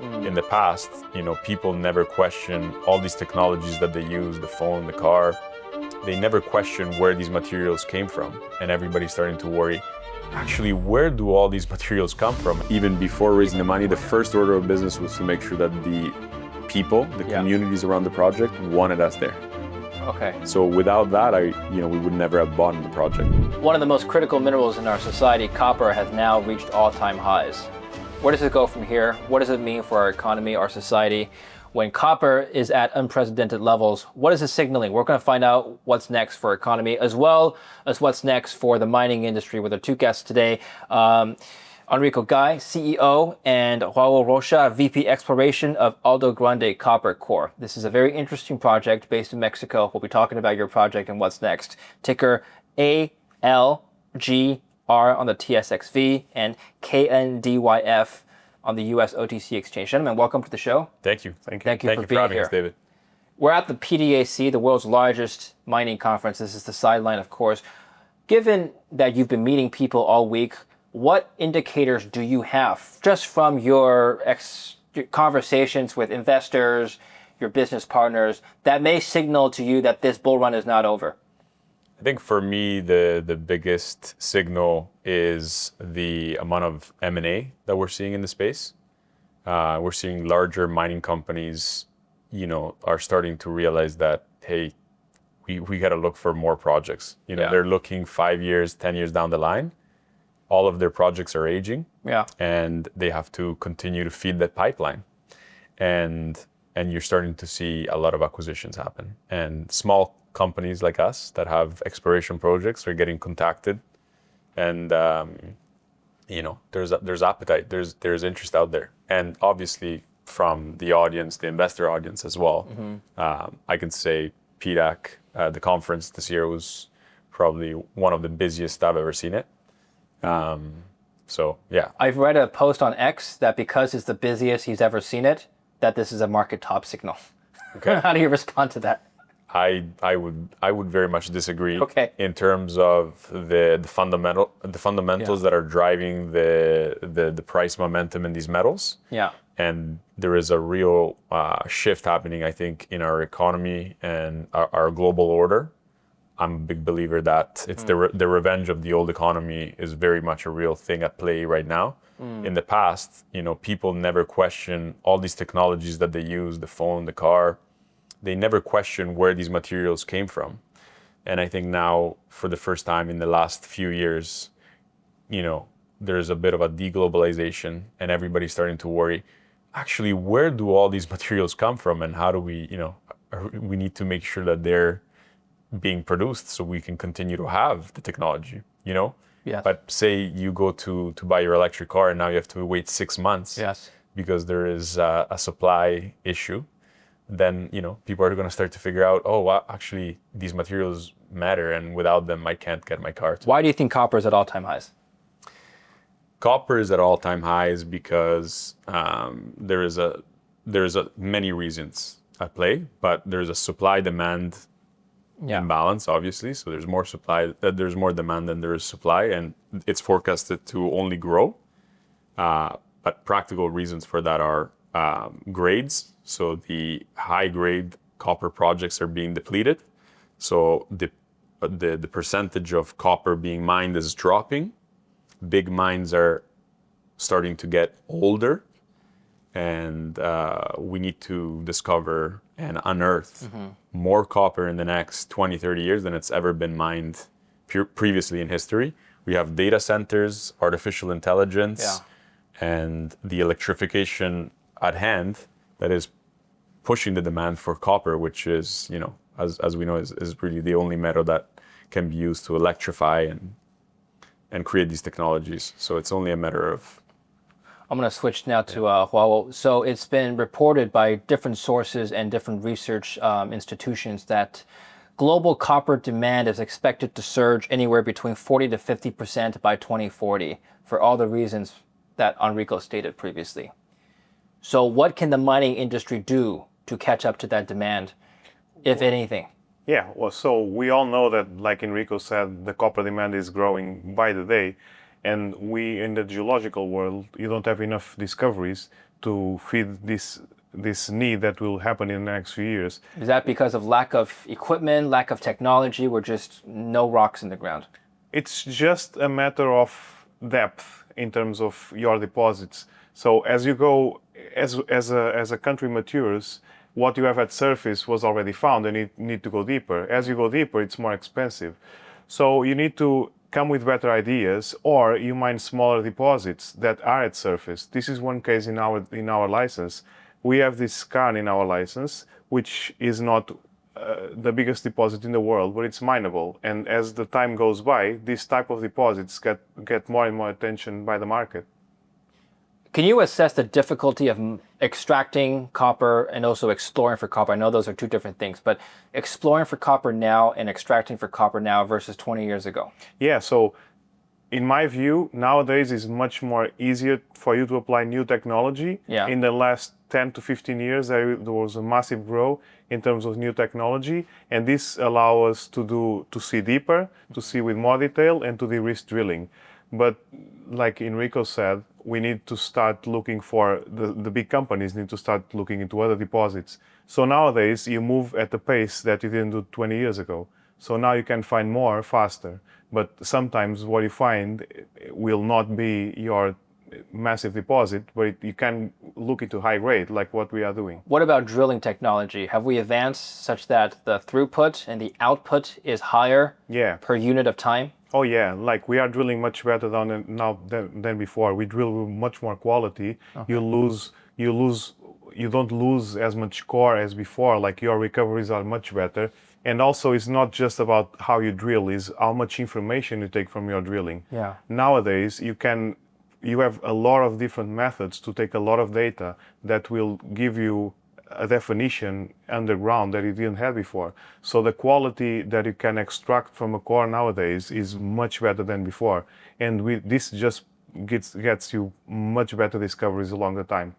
In the past, people never question all these technologies that they use, the phone, the car. They never question where these materials came from. And everybody's starting to worry, actually, where do all these materials come from? Even before raising the money, the first order of business was to make sure that the people, the communities around the project wanted us there. Okay. So without that, we would never have bought the project. One of the most critical minerals in our society, copper, has now reached all-time highs. Where does it go from here? What does it mean for our economy, our society? When copper is at unprecedented levels, what is it signaling? We're going to find out what's next for our economy, as well as what's next for the mining industry with our two guests today. Enrico Gay, CEO, and Joao Rocha, VP Exploration of Algo Grande Copper Corp. This is a very interesting project based in Mexico. We'll be talking about your project and what's next. Ticker ALGR on the TSXV and KNDYF on the US OTC exchange. Gentlemen, welcome to the show. Thank you. Thank you for being having here. us, David. We're at the PDAC, the world's largest mining conference. This is the sideline, of course. Given that you've been meeting people all week, what indicators do you have just from your conversations with investors, your business partners, that may signal to you that this bull run is not over? I think for me, the biggest signal is the amount of M&A that we're seeing in the space. We're seeing larger mining companies, are starting to realize that, hey, we got to look for more projects. They're looking 5 years, 10 years down the line. All of their projects are aging, and they have to continue to feed that pipeline. And you're starting to see a lot of acquisitions happen. And small companies like us that have exploration projects are getting contacted, and there's appetite, there's interest out there, and obviously from the audience, the investor audience as well. I can say PDAC, the conference this year was probably one of the busiest I've ever seen it. I've read a post on X that because it's the busiest he's ever seen it, that this is a market top signal. Okay. How do you respond to that? I would very much disagree. Okay. In terms of the fundamentals that are driving the price momentum in these metals. Yeah. And there is a real shift happening, I think, in our economy and our global order. I'm a big believer that it's the revenge of the old economy is very much a real thing at play right now. In the past, people never question all these technologies that they use, the phone, the car. They never question where these materials came from. And I think now, for the first time in the last few years, there's a bit of a deglobalization, and everybody's starting to worry, actually, where do all these materials come from, and how do we need to make sure that they're being produced so we can continue to have the technology, Yes. But say you go to buy your electric car and now you have to wait 6 months. Yes. Because there is a supply issue, then people are going to start to figure out, oh, well, actually these materials matter, and without them I can't get my car. Why do you think copper is at all-time highs? Copper is at all-time highs because there's many reasons at play, but there's a supply-demand imbalance, obviously. So there's more supply, there's more demand than there is supply, and it's forecasted to only grow. But practical reasons for that are grades. So the high-grade copper projects are being depleted. So the percentage of copper being mined is dropping. Big mines are starting to get older, and we need to discover and unearth more copper in the next 20, 30 years than it's ever been mined previously in history. We have data centers, artificial intelligence, and the electrification at hand that is pushing the demand for copper, which is, as we know, is really the only metal that can be used to electrify and create these technologies. So it's only a matter of... I'm going to switch now to Joao. So it's been reported by different sources and different research institutions that global copper demand is expected to surge anywhere between 40 to 50% by 2040 for all the reasons that Enrico stated previously. So what can the mining industry do to catch up to that demand, if anything? Yeah, well, so we all know that, like Enrico said, the copper demand is growing by the day. And we, in the geological world, you don't have enough discoveries to feed this need that will happen in the next few years. Is that because of lack of equipment, lack of technology, or just no rocks in the ground? It's just a matter of depth in terms of your deposits. So as you go, as a country matures, what you have at surface was already found, and you need to go deeper. As you go deeper, it's more expensive. So you need to come with better ideas, or you mine smaller deposits that are at surface. This is one case in our license. We have this skarn in our license, which is not the biggest deposit in the world, but it's mineable. And as the time goes by, this type of deposits get more and more attention by the market. Can you assess the difficulty of extracting copper and also exploring for copper? I know those are two different things, but exploring for copper now and extracting for copper now versus 20 years ago. Yeah, so in my view, nowadays is much more easier for you to apply new technology. Yeah. In the last 10 to 15 years, there was a massive growth in terms of new technology, and this allows us to see deeper, to see with more detail, and to de-risk drilling. But like Enrico said, we need to start looking for, the big companies need to start looking into other deposits. So nowadays, you move at the pace that you didn't do 20 years ago. So now you can find more faster. But sometimes what you find will not be your massive deposit, but you can look into high grade, like what we are doing. What about drilling technology? Have we advanced such that the throughput and the output is higher per unit of time? Oh yeah, like we are drilling much better now than before. We drill with much more quality. Okay. You don't lose as much core as before. Like your recoveries are much better. And also, it's not just about how you drill; is how much information you take from your drilling. Yeah. Nowadays, you have a lot of different methods to take a lot of data that will give you a definition underground that you didn't have before. So the quality that you can extract from a core nowadays is much better than before. And this just gets you much better discoveries along the time.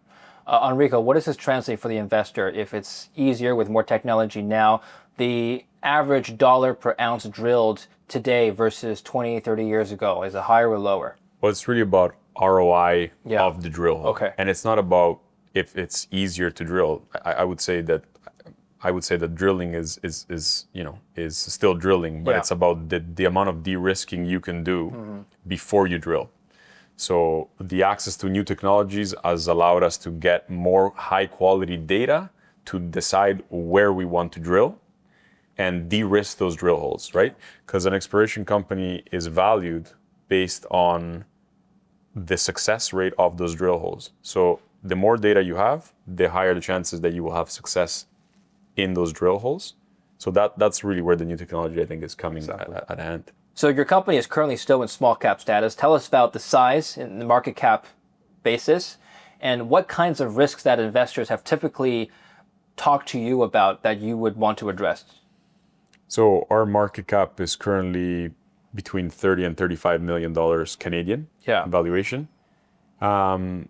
Enrico, what does this translate for the investor if it's easier with more technology now? The average dollar per ounce drilled today versus 20, 30 years ago, is it higher or lower? Well, it's really about ROI of the drill hole. Okay. And it's not about if it's easier to drill. I would say that drilling is still drilling, but it's about the amount of de-risking you can do before you drill. So the access to new technologies has allowed us to get more high quality data to decide where we want to drill and de-risk those drill holes, right? Because an exploration company is valued based on the success rate of those drill holes. So the more data you have, the higher the chances that you will have success in those drill holes. So that's really where the new technology, I think, is coming at hand. So your company is currently still in small cap status. Tell us about the size and the market cap basis, and what kinds of risks that investors have typically talked to you about that you would want to address. So our market cap is currently between $30 and $35 million Canadian valuation. The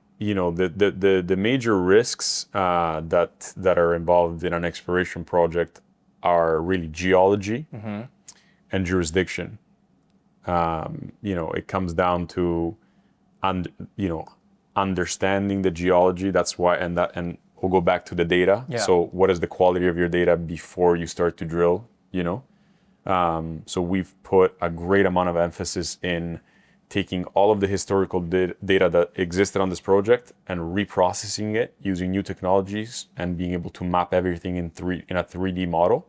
major risks that are involved in an exploration project are really geology and jurisdiction. It comes down to understanding the geology. That's why, and we'll go back to the data. Yeah. So what is the quality of your data before you start to drill? So we've put a great amount of emphasis in taking all of the historical data that existed on this project and reprocessing it using new technologies and being able to map everything in a 3D model.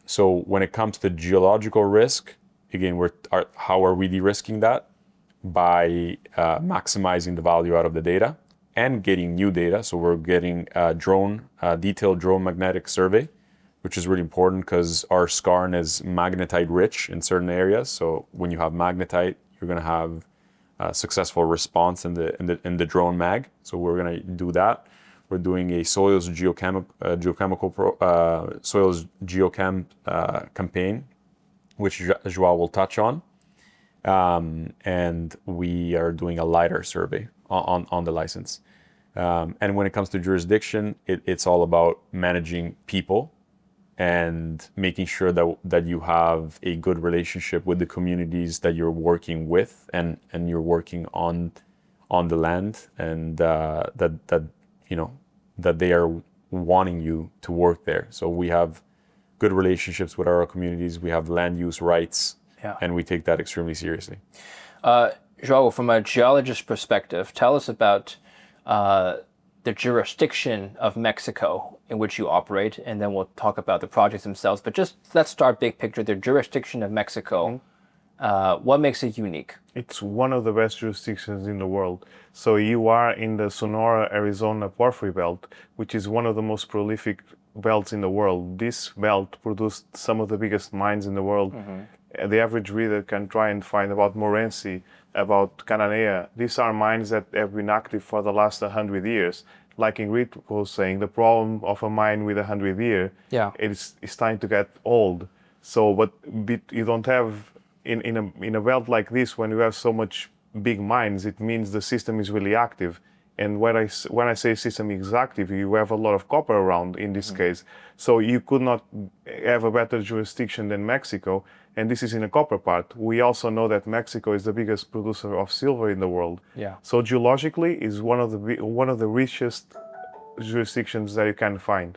So when it comes to geological risk, again, how are we de-risking that? By maximizing the value out of the data and getting new data. So we're getting a detailed drone magnetic survey, which is really important because our skarn is magnetite rich in certain areas. So when you have magnetite, you're going to have a successful response in the drone mag. So we're going to do that. We're doing a soils geochem campaign, which Joao will touch on. And we are doing a LiDAR survey on the license. And when it comes to jurisdiction, it's all about managing people and making sure that you have a good relationship with the communities that you're working with and you're working on on the land, and that they are wanting you to work there. So we have good relationships with our communities. We have land use rights, and we take that extremely seriously. Joao, from a geologist perspective, tell us about the jurisdiction of Mexico in which you operate, and then we'll talk about the projects themselves. But just let's start big picture, the jurisdiction of Mexico. What makes it unique? It's one of the best jurisdictions in the world. So you are in the Sonora, Arizona porphyry belt, which is one of the most prolific belts in the world. This belt produced some of the biggest mines in the world. The average reader can try and find about Morenci, about Cananea. These are mines that have been active for the last 100 years. Like Enrico was saying, the problem of a mine with 100 years, it's starting to get old. So, but you don't have, in a belt like this, when you have so much big mines, it means the system is really active. And when I say system is active, you have a lot of copper around in this case. So you could not have a better jurisdiction than Mexico. And this is in the copper part. We also know that Mexico is the biggest producer of silver in the world. So geologically is one of the richest jurisdictions that you can find.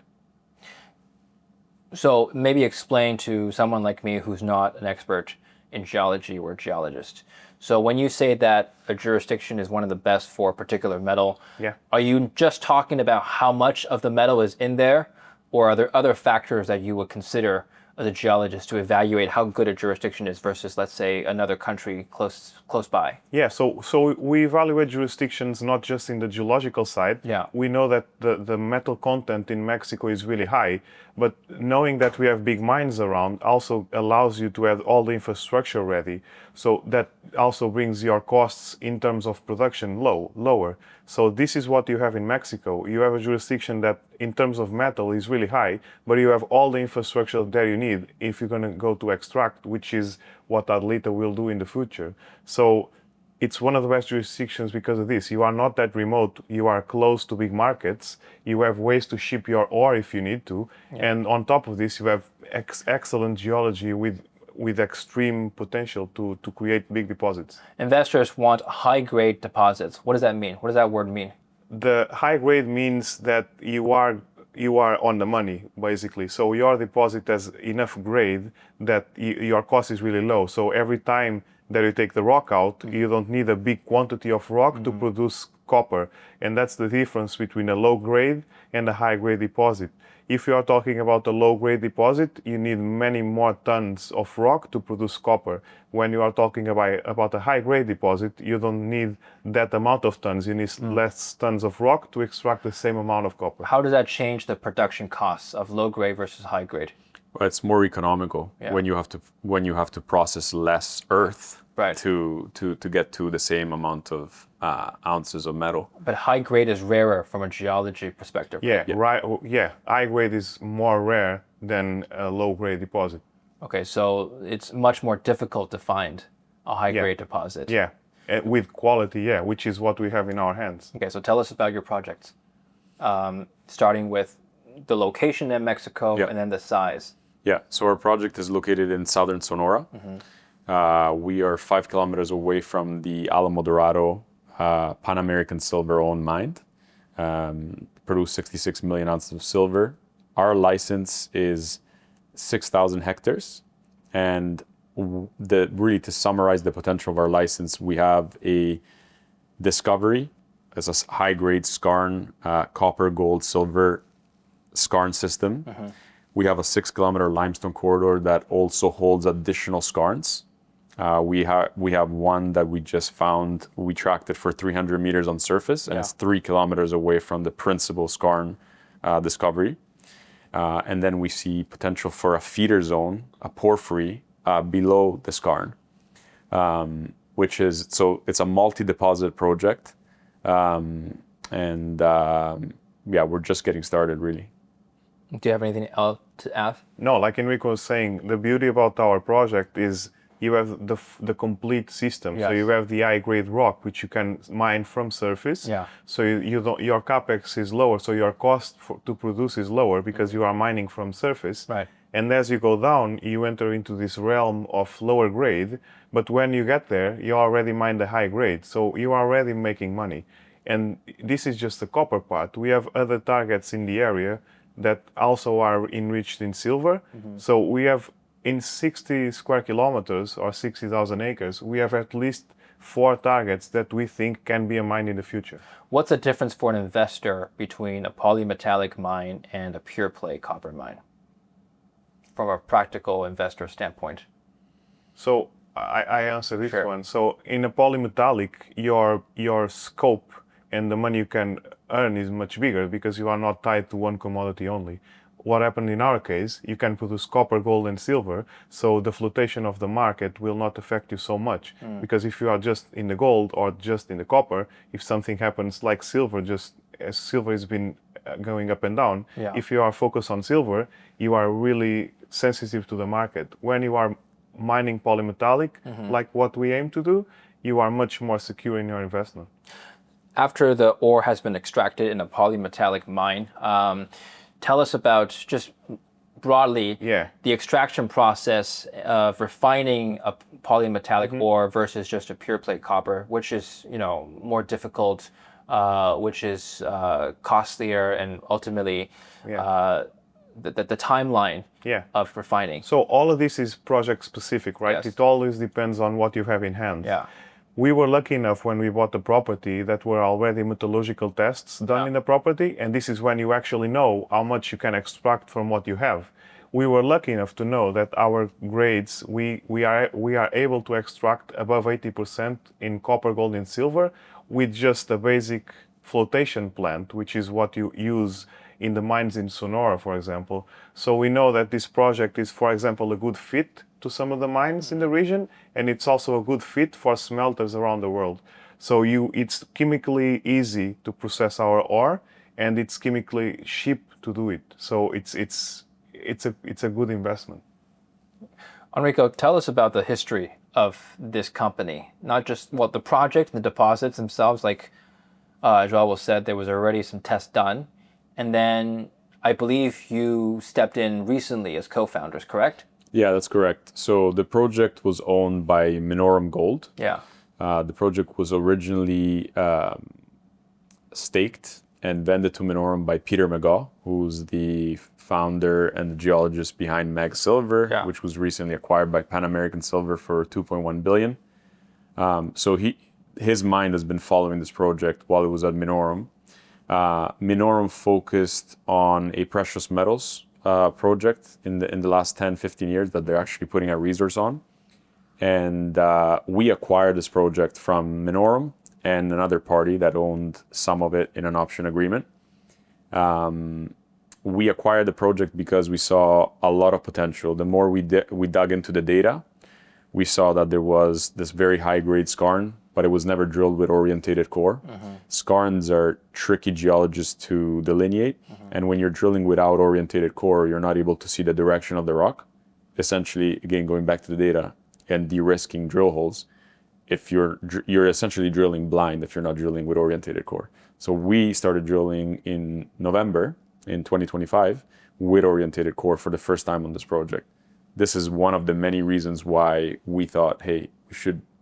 So maybe explain to someone like me who's not an expert in geology or a geologist. So when you say that a jurisdiction is one of the best for a particular metal, are you just talking about how much of the metal is in there, or are there other factors that you would consider as a geologist to evaluate how good a jurisdiction is versus, let's say, another country close by? So we evaluate jurisdictions not just in the geological side. We know that the metal content in Mexico is really high, but knowing that we have big mines around also allows you to have all the infrastructure ready. So that also brings your costs in terms of production lower. So this is what you have in Mexico. You have a jurisdiction that in terms of metal is really high, but you have all the infrastructure that you need if you're going to go to extract, which is what Adlita will do in the future. So it's one of the best jurisdictions because of this. You are not that remote. You are close to big markets. You have ways to ship your ore if you need to. And on top of this, you have excellent geology with extreme potential to create big deposits. Investors want high-grade deposits. What does that mean? What does that word mean? The high grade means that you are on the money, basically. So your deposit has enough grade that your cost is really low. So every time that you take the rock out, you don't need a big quantity of rock to produce copper. And that's the difference between a low grade and a high grade deposit. If you are talking about a low grade deposit, you need many more tons of rock to produce copper. When you are talking about a high grade deposit, you don't need that amount of tons. You need less tons of rock to extract the same amount of copper. How does that change the production costs of low grade versus high grade? Well, it's more economical when you have to process less earth to get to the same amount of ounces of metal. But high grade is rarer from a geology perspective. High grade is more rare than a low grade deposit. Okay, so it's much more difficult to find a high grade deposit. With quality, which is what we have in our hands. Okay, so tell us about your projects, starting with the location in Mexico and then the size. So our project is located in southern Sonora. We are 5 kilometers away from the Alamo Dorado Pan American silver-owned mine. Produce 66 million ounces of silver. Our license is 6,000 hectares. And really to summarize the potential of our license, we have a discovery as a high-grade skarn, copper, gold, silver skarn system. We have a 6-kilometer limestone corridor that also holds additional skarns. We have one that we just found. We tracked it for 300 meters on surface, and it's 3 kilometers away from the principal skarn discovery. And then we see potential for a feeder zone, a porphyry, below the skarn, it's a multi-deposit project. We're just getting started, really. Do you have anything else to add? No, like Enrico was saying, the beauty about our project is you have the complete system. So you have the high-grade rock, which you can mine from surface. So your capex is lower, so your cost to produce is lower because you are mining from surface. And as you go down, you enter into this realm of lower grade. But when you get there, you already mine the high grade. So you are already making money. And this is just the copper part. We have other targets in the area that also are enriched in silver. So we have in 60 square kilometers or 60,000 acres, we have at least 4 targets that we think can be a mine in the future. What's the difference for an investor between a polymetallic mine and a pure play copper mine from a practical investor standpoint? So I answer this Sure. one. So in a polymetallic, your scope and the money you can earn is much bigger because you are not tied to one commodity only. What happened in our case, you can produce copper, gold, and silver, so the fluctuation of the market will not affect you so much. Because if you are just in the gold or just in the copper, if something happens like silver, just as silver has been going up and down, Yeah. if you are focused on silver, you are really sensitive to the market. When you are mining polymetallic, like what we aim to do, you are much more secure in your investment. After the ore has been extracted in a polymetallic mine, tell us about just broadly the extraction process of refining a polymetallic ore versus just a pure plate copper, which is more difficult, which is costlier, and ultimately the timeline of refining. So all of this is project specific, right? Yes. It always depends on what you have in hand. Yeah. We were lucky enough when we bought the property that were already metallurgical tests done in the property, and this is when you actually know how much you can extract from what you have. We were lucky enough to know that our grades, we are able to extract above 80% in copper, gold, and silver with just a basic flotation plant, which is what you use in the mines in Sonora, for example. So we know that this project is, for example, a good fit to some of the mines in the region, and it's also a good fit for smelters around the world. So it's chemically easy to process our ore, and it's chemically cheap to do it. So it's a good investment. Enrico, tell us about the history of this company, not just the project, the deposits themselves. Like Joao said, there was already some tests done, and then I believe you stepped in recently as co-founders, correct? Yeah, that's correct. So the project was owned by Minorum Gold. Yeah. The project was originally staked and vended to Minorum by Peter McGaw, who's the founder and the geologist behind Mag Silver, which was recently acquired by Pan American Silver for $2.1 billion. So his mind has been following this project while it was at Minorum. Minorum focused on a precious metals project in the last 10-15 years that they're actually putting a resource on, and we acquired this project from Minorum and another party that owned some of it in an option agreement. We acquired the project because we saw a lot of potential. The more we dug into the data, we saw that there was this very high grade skarn, but it was never drilled with orientated core. Skarns are tricky geologists to delineate, and when you're drilling without orientated core, you're not able to see the direction of the rock. Essentially, again, going back to the data and de-risking drill holes, if you're essentially drilling blind if you're not drilling with orientated core. So we started drilling in November in 2025 with orientated core for the first time on this project. This is one of the many reasons why we thought, hey,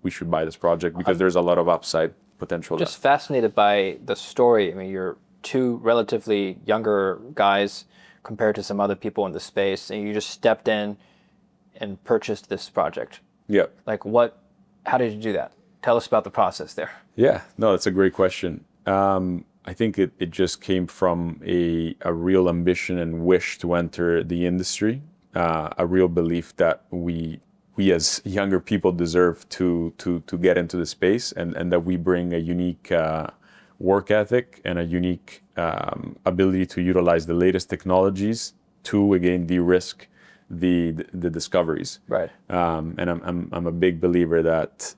we should buy this project, because there's a lot of upside potential. Just fascinated by the story. I mean, you're two relatively younger guys compared to some other people in the space, and you just stepped in and purchased this project. Yeah. Like how did you do that? Tell us about the process there. Yeah, no, that's a great question. I think it just came from a real ambition and wish to enter the industry, a real belief that we as younger people deserve to get into the space, and that we bring a unique work ethic and a unique ability to utilize the latest technologies to, again, de-risk the discoveries. Right. And I'm a big believer that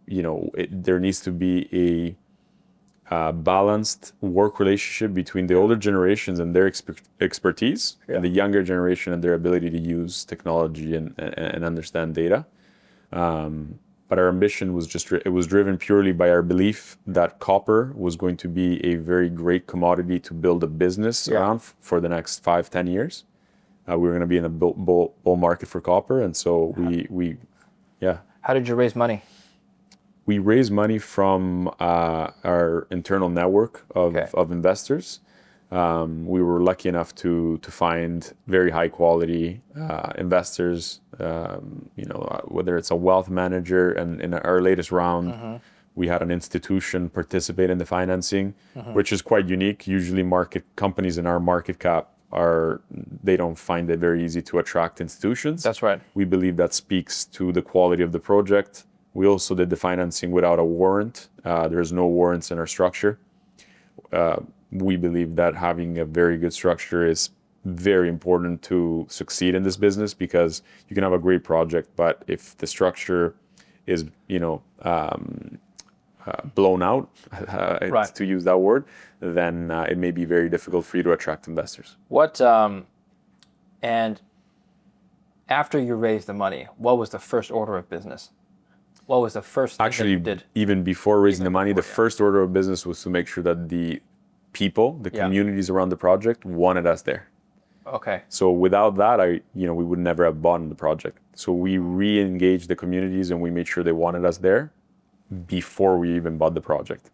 there needs to be a balanced work relationship between the older generations and their expertise, and the younger generation and their ability to use technology and understand data. But our ambition was it was driven purely by our belief that copper was going to be a very great commodity to build a business around for the next 5-10 years. We were going to be in a bull market for copper, and so we How did you raise money? we raised money from our internal network of investors. We were lucky enough to find very high quality investors. Whether it's a wealth manager, and in our latest round, we had an institution participate in the financing, which is quite unique. Usually, market companies in our market cap they don't find it very easy to attract institutions. That's right. We believe that speaks to the quality of the project. We also did the financing without a warrant. There's no warrants in our structure. We believe that having a very good structure is very important to succeed in this business, because you can have a great project, but if the structure is, blown out, Right. to use that word, then it may be very difficult for you to attract investors. And after you raised the money, what was the first order of business? What was the first thing that you Actually, did? even before raising the money, the first order of business was to make sure that the people, the communities around the project wanted us there. Okay. So without that, we would never have bought the project. So we re-engaged the communities and we made sure they wanted us there before we even bought the project.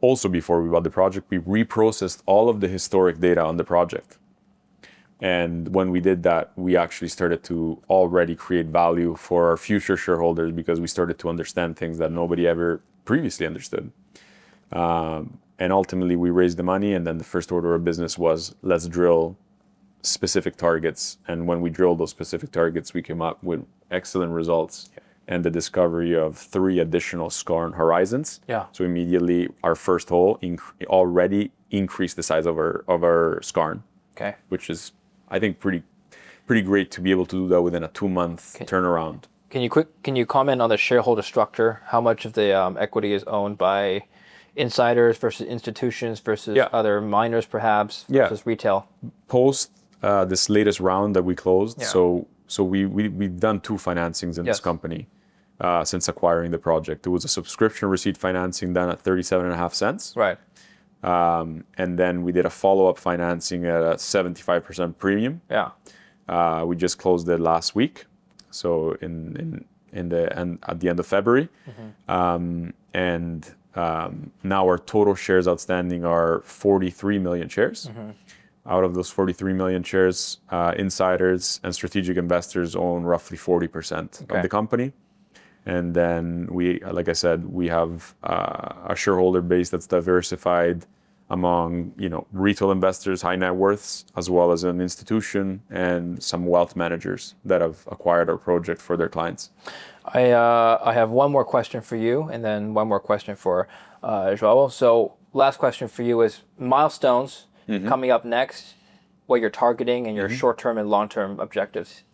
Also, before we bought the project, we reprocessed all of the historic data on the project. And when we did that, we actually started to already create value for our future shareholders, because we started to understand things that nobody ever previously understood. And ultimately, we raised the money, and then the first order of business was, let's drill specific targets. And when we drilled those specific targets, we came up with excellent results and the discovery of 3 additional skarn horizons. Yeah. So immediately, our first hole already increased the size of our skarn, Okay. which is, I think, pretty great to be able to do that within a 2-month turnaround. Can you comment on the shareholder structure? How much of the equity is owned by insiders versus institutions versus other miners, perhaps, versus retail? Post this latest round that we closed, so we've done 2 financings in this company since acquiring the project. There was a subscription receipt financing done at 37.5 cents. Right. And then we did a follow-up financing at a 75% premium. Yeah. We just closed it last week, so at the end of February. Now our total shares outstanding are 43 million shares. Out of those 43 million shares, insiders and strategic investors own roughly 40% of the company. And then like I said, we have a shareholder base that's diversified among, retail investors, high net worths, as well as an institution and some wealth managers that have acquired our project for their clients. I have one more question for you, and then one more question for Joao. So last question for you is milestones coming up next, what you're targeting, and your short-term and long-term objectives.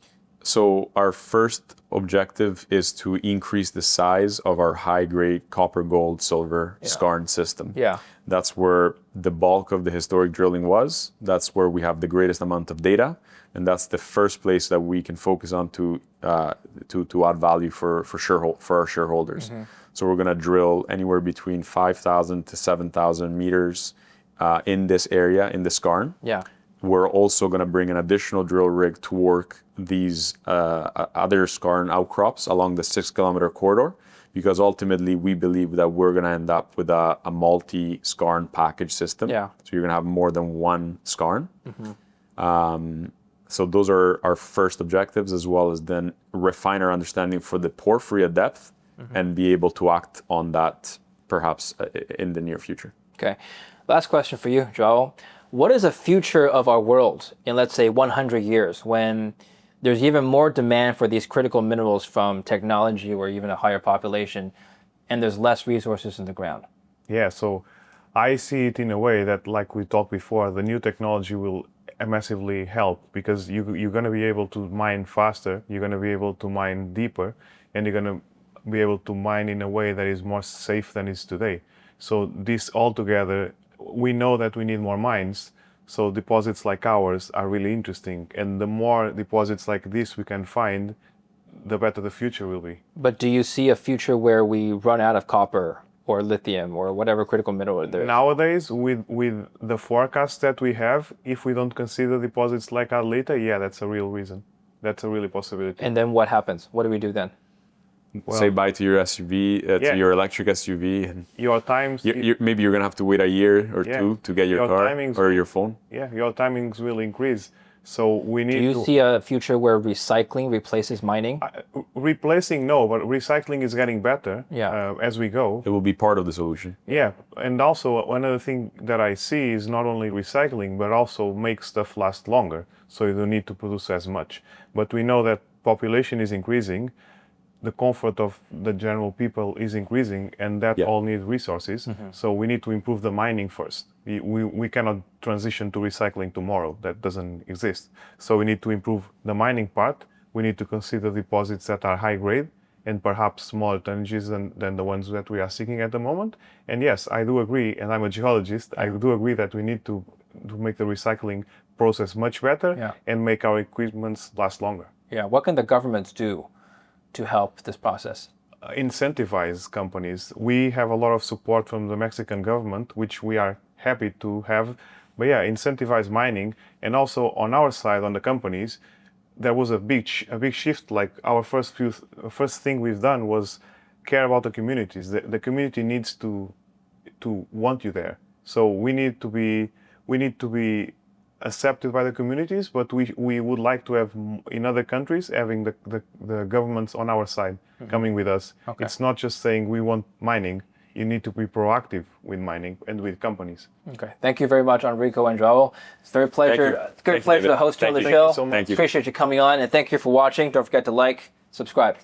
So our first objective is to increase the size of our high-grade copper, gold, silver skarn system. Yeah. That's where the bulk of the historic drilling was. That's where we have the greatest amount of data, and that's the first place that we can focus on to add value for our shareholders. So we're going to drill anywhere between 5,000 to 7,000 meters in this area, in the skarn. Yeah. We're also going to bring an additional drill rig to work these other skarn outcrops along the 6-kilometer corridor, because ultimately we believe that we're going to end up with a multi-skarn package system. Yeah. So you're going to have more than one skarn. So those are our first objectives, as well as then refine our understanding for the porphyry at depth and be able to act on that perhaps in the near future. Okay. Last question for you, Joao. What is the future of our world in, let's say, 100 years, when there's even more demand for these critical minerals from technology or even a higher population, and there's less resources in the ground? Yeah, so I see it in a way that, like we talked before, the new technology will massively help, because you're going to be able to mine faster, you're going to be able to mine deeper, and you're going to be able to mine in a way that is more safe than is today. So this all together, we know that we need more mines, so deposits like ours are really interesting, and the more deposits like this we can find, the better the future will be. But do you see a future where we run out of copper or lithium or whatever critical mineral there is? Nowadays, with the forecast that we have, if we don't consider deposits like Arlita, yeah, that's a real reason. That's a really possibility. And then what happens? What do we do then? Say bye to your SUV, Yeah. to your electric SUV, and Your times, maybe you're gonna have to wait a year or Yeah. two to get your Your car timings- or your phone. your timings will increase. So we need Do you to see a future where recycling replaces mining? replacing. No, but recycling is getting better. Yeah. As we go. It will be part of the solution. Yeah, and also another thing that I see is not only recycling, but also make stuff last longer. So you don't need to produce as much. But we know that population is increasing, the comfort of the general people is increasing, and that Yeah. all need resources. So we need to improve the mining first. We cannot transition to recycling tomorrow. That doesn't exist. So we need to improve the mining part. We need to consider deposits that are high grade and perhaps smaller tonnages than the ones that we are seeking at the moment. And yes, I do agree, and I'm a geologist, I do agree that we need to make the recycling process much better Yeah. and make our equipments last longer. Yeah. What can the governments do to help this process? Incentivize companies. We have a lot of support from the Mexican government, which we are happy to have. But yeah, incentivize mining, and also on our side, on the companies, there was a big shift. Like our first thing we've done was care about the communities. The community needs to want you there. So we need to be accepted by the communities, but we would like to have in other countries having the governments on our side coming with us. Okay. It's not just saying we want mining. You need to be proactive with mining and with companies. Okay. Thank you very much, Enrico and Joao. It's a very pleasure. you. It's a great Thank you, pleasure to David. host you on the Thank show. you so much. Thank you. Appreciate you coming on, and thank you for watching. Don't forget to like, subscribe.